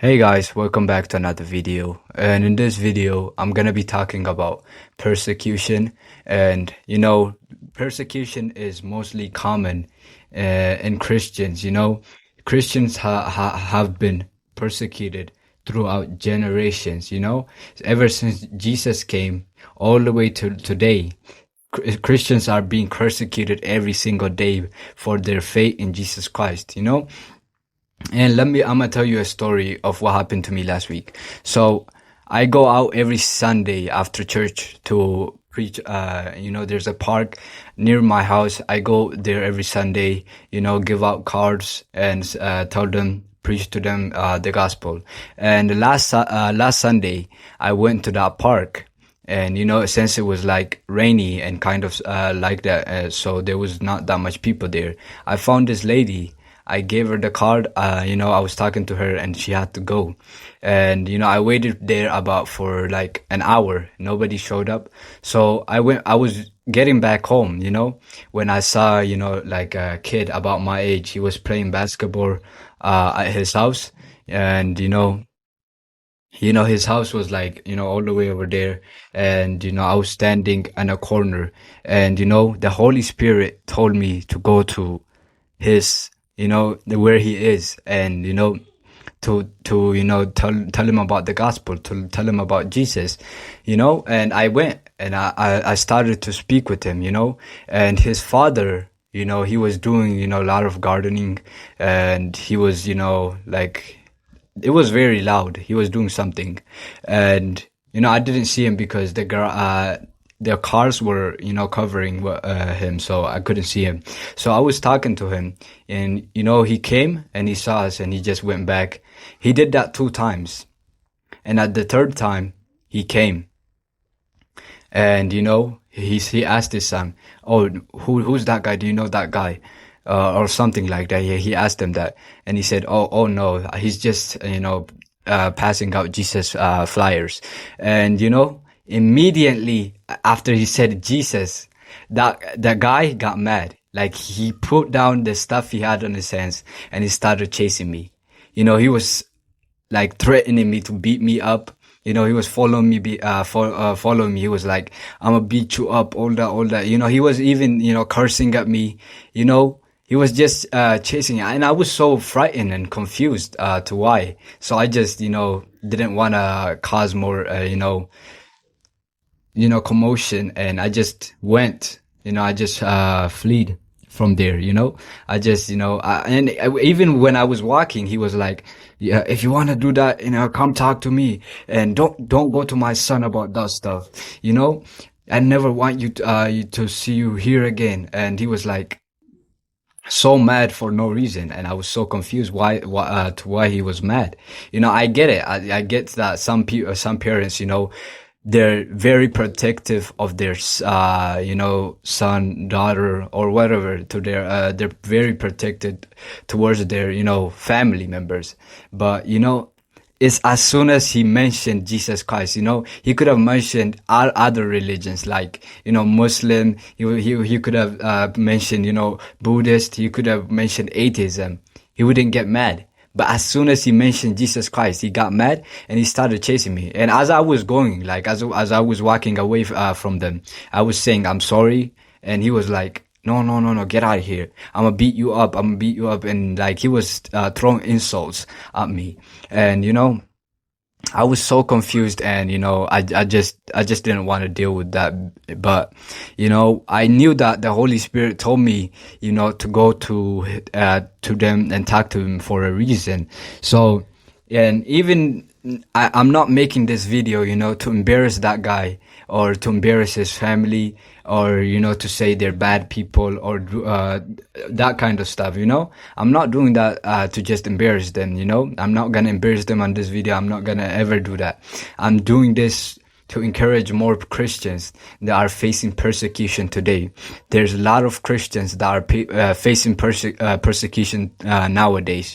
Hey guys, welcome back to another video. And in this video, I'm gonna be talking about persecution. And persecution is mostly common in Christians. Christians have been persecuted throughout generations. Ever since Jesus came, all the way to today. Christians are being persecuted every single day for their faith in Jesus Christ. And I'm gonna tell you a story of what happened to me last week. So I go out every Sunday after church to preach. There's a park near my house. I go there every Sunday, give out cards and preach to them the gospel. And last Sunday, I went to that park. And since it was like rainy and kind of like that, so there was not that much people there. I found this lady. I gave her the card. I was talking to her and she had to go. And, I waited there for like an hour. Nobody showed up. So I was getting back home, when I saw, like a kid about my age. He was playing basketball, at his house. And, his house was like, all the way over there. And, I was standing in a corner and, the Holy Spirit told me to go to his, where he is and, to tell him about the gospel, to tell him about Jesus, and I went and I started to speak with him, and his father, he was doing, a lot of gardening and he was, like, it was very loud. He was doing something and, I didn't see him because their cars were, covering him, so I couldn't see him. So I was talking to him, and he came and he saw us, and he just went back. He did that 2 times, and at the third time he came, and he asked his son, "Oh, who's that guy? Do you know that guy?" Or something like that. He asked him that, and he said, "Oh no, he's just passing out Jesus flyers," and immediately after he said Jesus, that guy got mad. Like he put down the stuff he had on his hands and he started chasing me. He was like threatening me to beat me up. He was following me, following me. He was like, "I'm gonna beat you up," all that. He was even, cursing at me. He was just chasing, and I was so frightened and confused to why. So I just, didn't want to cause more, commotion, and I just went, I just fled from there, I just, even when I was walking, he was like, "Yeah, if you want to do that, come talk to me and don't go to my son about that stuff, I never want you to see you here again." And he was like, so mad for no reason, and I was so confused why he was mad. I get it. I get that some parents, they're very protective of their son, daughter, or whatever. To their they're very protected towards their family members. But it's as soon as he mentioned Jesus Christ, he could have mentioned all other religions like, Muslim, he could have mentioned, Buddhist, he could have mentioned atheism. He wouldn't get mad. But as soon as he mentioned Jesus Christ, he got mad and he started chasing me. And as I was going, like, as I was walking away from them, I was saying, "I'm sorry." And he was like, "No, no, no, no, get out of here. I'm gonna beat you up. I'm gonna beat you up." And like, he was throwing insults at me. And, I was so confused, and I just didn't want to deal with that. But I knew that the Holy Spirit told me to go to them and talk to him for a reason. So, and even I'm not making this video to embarrass that guy or to embarrass his family, or to say they're bad people, or that kind of stuff. I'm not doing that to just embarrass them. I'm not gonna embarrass them on this video. I'm not gonna ever do that. I'm doing this to encourage more Christians that are facing persecution today. There's a lot of Christians that are facing persecution nowadays.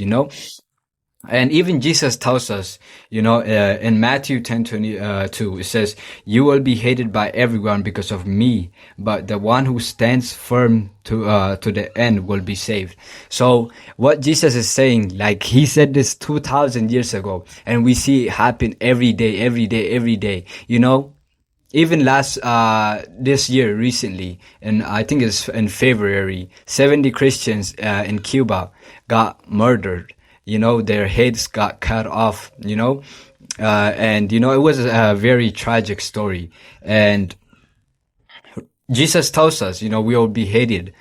And even Jesus tells us, in Matthew 10:22, it says, "You will be hated by everyone because of me, but the one who stands firm to the end will be saved." So what Jesus is saying, like he said this 2,000 years ago, and we see it happen every day, every day, every day. Even this year recently, and I think it's in February, 70 Christians in Cuba got murdered. Their heads got cut off, and it was a very tragic story. And Jesus tells us, we will be hated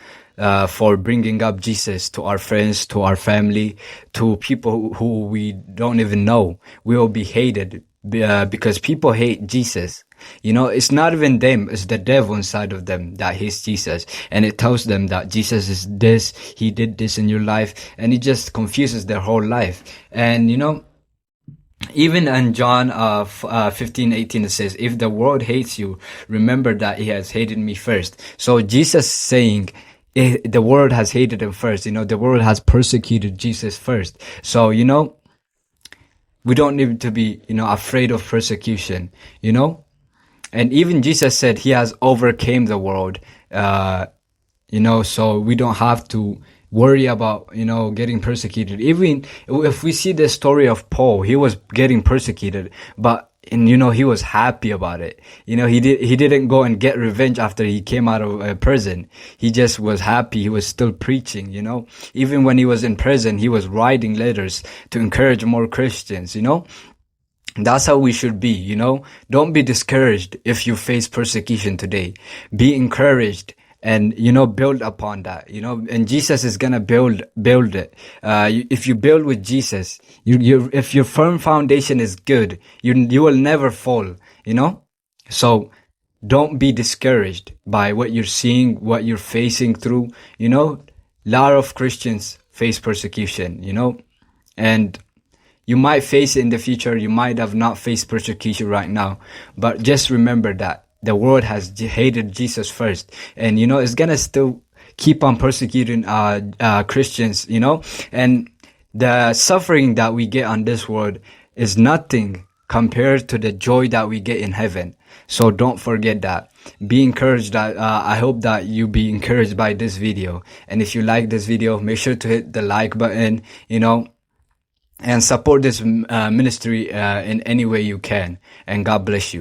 for bringing up Jesus to our friends, to our family, to people who we don't even know. We will be hated because people hate Jesus. It's not even them, it's the devil inside of them that hates Jesus. And it tells them that Jesus is this, he did this in your life, and it just confuses their whole life. And, even in John 15:18, it says, "If the world hates you, remember that he has hated me first." So Jesus saying, the world has hated him first. The world has persecuted Jesus first. So, we don't need to be, afraid of persecution, And even Jesus said he has overcame the world, so we don't have to worry about, getting persecuted. Even if we see the story of Paul, he was getting persecuted, but, he was happy about it. He didn't go and get revenge after he came out of prison. He just was happy. He was still preaching, Even when he was in prison, he was writing letters to encourage more Christians, That's how we should be, Don't be discouraged if you face persecution today. Be encouraged and, build upon that, and Jesus is gonna build it. If you build with Jesus, if your firm foundation is good, you will never fall, So don't be discouraged by what you're seeing, what you're facing through, A lot of Christians face persecution, and you might face it in the future. You might have not faced persecution right now, but just remember that the world has hated Jesus first, and it's gonna still keep on persecuting Christians, and the suffering that we get on this world is nothing compared to the joy that we get in heaven. So don't forget that. Be encouraged. I hope that you be encouraged by this video, and if you like this video, make sure to hit the like button, and support this ministry in any way you can. And God bless you.